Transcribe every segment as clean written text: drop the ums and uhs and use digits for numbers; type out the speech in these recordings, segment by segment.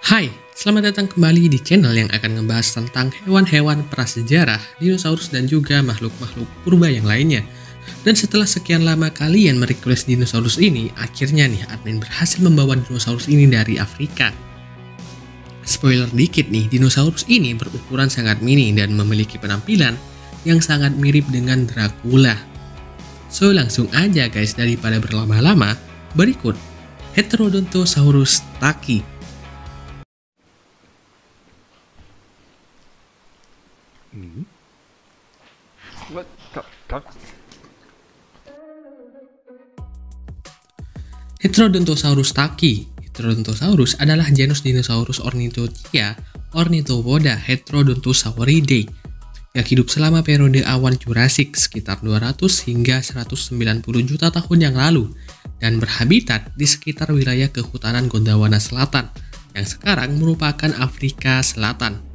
Hai, selamat datang kembali di channel yang akan ngebahas tentang hewan-hewan prasejarah, dinosaurus dan juga makhluk-makhluk purba yang lainnya. Dan setelah sekian lama kalian merequest dinosaurus ini, akhirnya nih admin berhasil membawa dinosaurus ini dari Afrika. Spoiler dikit nih, dinosaurus ini berukuran sangat mini dan memiliki penampilan yang sangat mirip dengan Dracula. So langsung aja guys, daripada berlama-lama, berikut Heterodontosaurus taki. What? Heterodontosaurus taki. Heterodontosaurus adalah genus dinosaurus Ornithothia ornithopoda Heterodontosauridae yang hidup selama periode awan Jurassik sekitar 200 hingga 190 juta tahun yang lalu dan berhabitat di sekitar wilayah kehutanan Gondwana Selatan yang sekarang merupakan Afrika Selatan.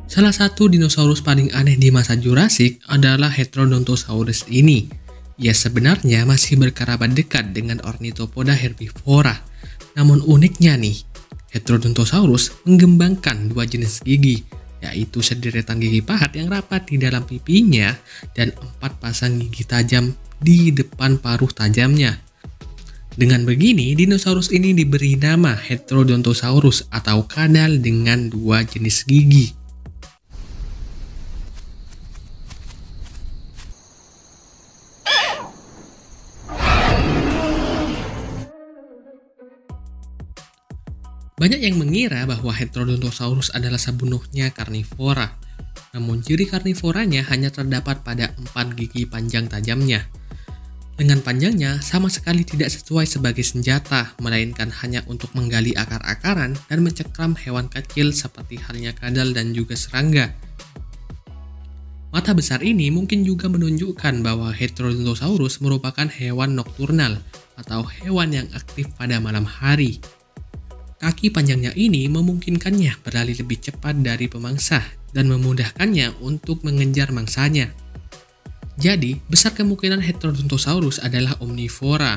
Salah satu dinosaurus paling aneh di masa Jurassik adalah Heterodontosaurus ini. Ia sebenarnya masih berkerabat dekat dengan Ornithopoda herbivora. Namun uniknya nih, Heterodontosaurus mengembangkan dua jenis gigi, yaitu sederetan gigi pahat yang rapat di dalam pipinya dan 4 pasang gigi tajam di depan paruh tajamnya. Dengan begini, dinosaurus ini diberi nama Heterodontosaurus atau kadal dengan 2 jenis gigi. Banyak yang mengira bahwa Heterodontosaurus adalah sepenuhnya karnivora. Namun ciri karnivoranya hanya terdapat pada 4 gigi panjang tajamnya. Dengan panjangnya sama sekali tidak sesuai sebagai senjata, melainkan hanya untuk menggali akar-akaran dan mencekram hewan kecil seperti halnya kadal dan juga serangga. Mata besar ini mungkin juga menunjukkan bahwa Heterodontosaurus merupakan hewan nokturnal atau hewan yang aktif pada malam hari. Kaki panjangnya ini memungkinkannya berlari lebih cepat dari pemangsa dan memudahkannya untuk mengejar mangsanya. Jadi, besar kemungkinan Heterodontosaurus adalah omnivora.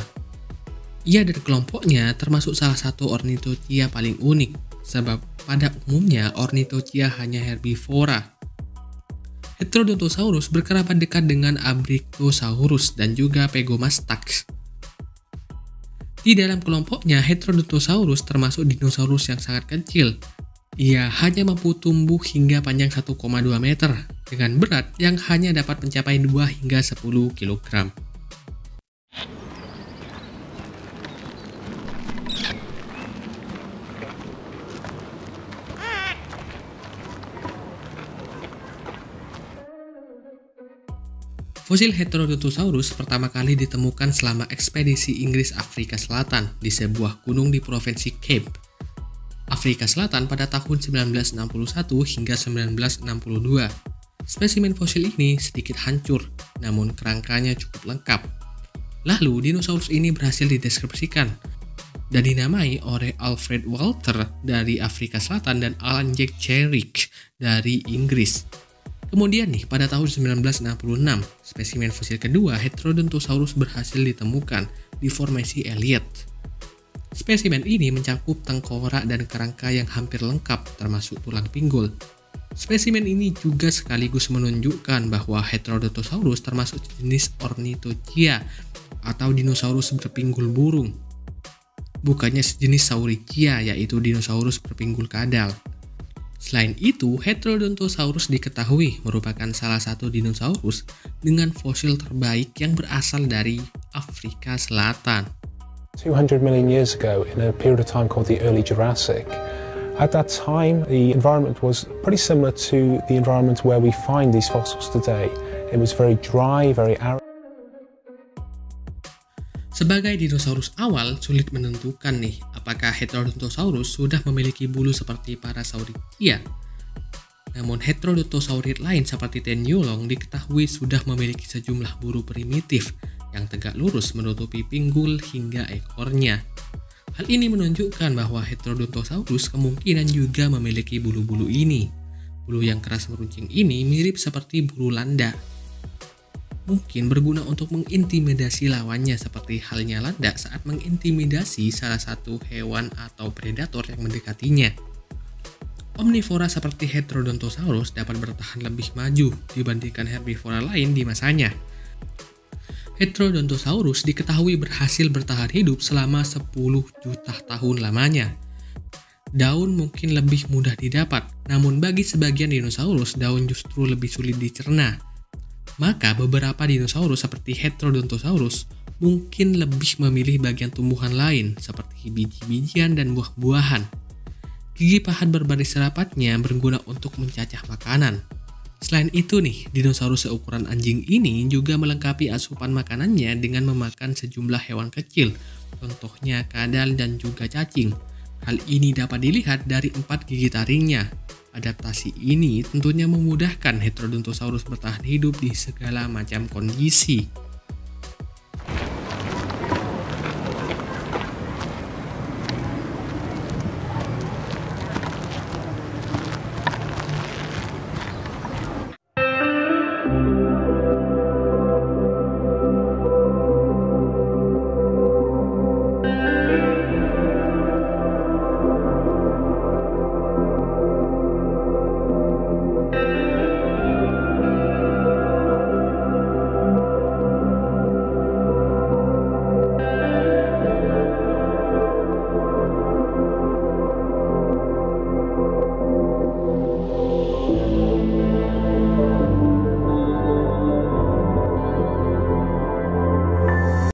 Ia dan kelompoknya termasuk salah satu Ornithothia paling unik, sebab pada umumnya Ornithothia hanya herbivora. Heterodontosaurus berkerabat dekat dengan Abrictosaurus dan juga Pegomastax. Di dalam kelompoknya, Heterodontosaurus termasuk dinosaurus yang sangat kecil. Ia hanya mampu tumbuh hingga panjang 1,2 meter, dengan berat yang hanya dapat mencapai 2 hingga 10 kg. Fosil Heterodontosaurus pertama kali ditemukan selama ekspedisi Inggris Afrika Selatan di sebuah gunung di provinsi Cape, Afrika Selatan pada tahun 1961 hingga 1962. Spesimen fosil ini sedikit hancur, namun kerangkanya cukup lengkap. Lalu dinosaurus ini berhasil dideskripsikan dan dinamai oleh Alfred Walter dari Afrika Selatan dan Alan Jack Cherrick dari Inggris. Kemudian nih, pada tahun 1966, spesimen fosil kedua Heterodontosaurus berhasil ditemukan di formasi Elliott. Spesimen ini mencakup tengkorak dan kerangka yang hampir lengkap, termasuk tulang pinggul. Spesimen ini juga sekaligus menunjukkan bahwa Heterodontosaurus termasuk jenis Ornithothia atau dinosaurus berpinggul burung. Bukannya sejenis Saurischia, yaitu dinosaurus berpinggul kadal. Selain itu, Heterodontosaurus diketahui merupakan salah satu dinosaurus dengan fosil terbaik yang berasal dari Afrika Selatan. 200 million years ago, in a period of time called the early Jurassic, at that time the environment was pretty similar to the environment where we find these fossils today. It was very dry, very arid. Sebagai dinosaurus awal, sulit menentukan nih apakah Heterodontosaurus sudah memiliki bulu seperti para Saurischia. Namun Heterodontosaurid lain seperti Tennyulong diketahui sudah memiliki sejumlah bulu primitif yang tegak lurus menutupi pinggul hingga ekornya. Hal ini menunjukkan bahwa Heterodontosaurus kemungkinan juga memiliki bulu-bulu ini. Bulu yang keras meruncing ini mirip seperti bulu landa. mungkin berguna untuk mengintimidasi lawannya seperti halnya landak saat mengintimidasi salah satu hewan atau predator yang mendekatinya. Omnivora seperti Heterodontosaurus dapat bertahan lebih maju dibandingkan herbivora lain di masanya. Heterodontosaurus diketahui berhasil bertahan hidup selama 10 juta tahun lamanya. Daun mungkin lebih mudah didapat, namun bagi sebagian dinosaurus, daun justru lebih sulit dicerna. Maka beberapa dinosaurus seperti Heterodontosaurus mungkin lebih memilih bagian tumbuhan lain seperti biji-bijian dan buah-buahan. Gigi pahat berbaris rapatnya berguna untuk mencacah makanan. Selain itu nih, dinosaurus seukuran anjing ini juga melengkapi asupan makanannya dengan memakan sejumlah hewan kecil, contohnya kadal dan juga cacing. Hal ini dapat dilihat dari 4 gigi taringnya. Adaptasi ini tentunya memudahkan Heterodontosaurus bertahan hidup di segala macam kondisi.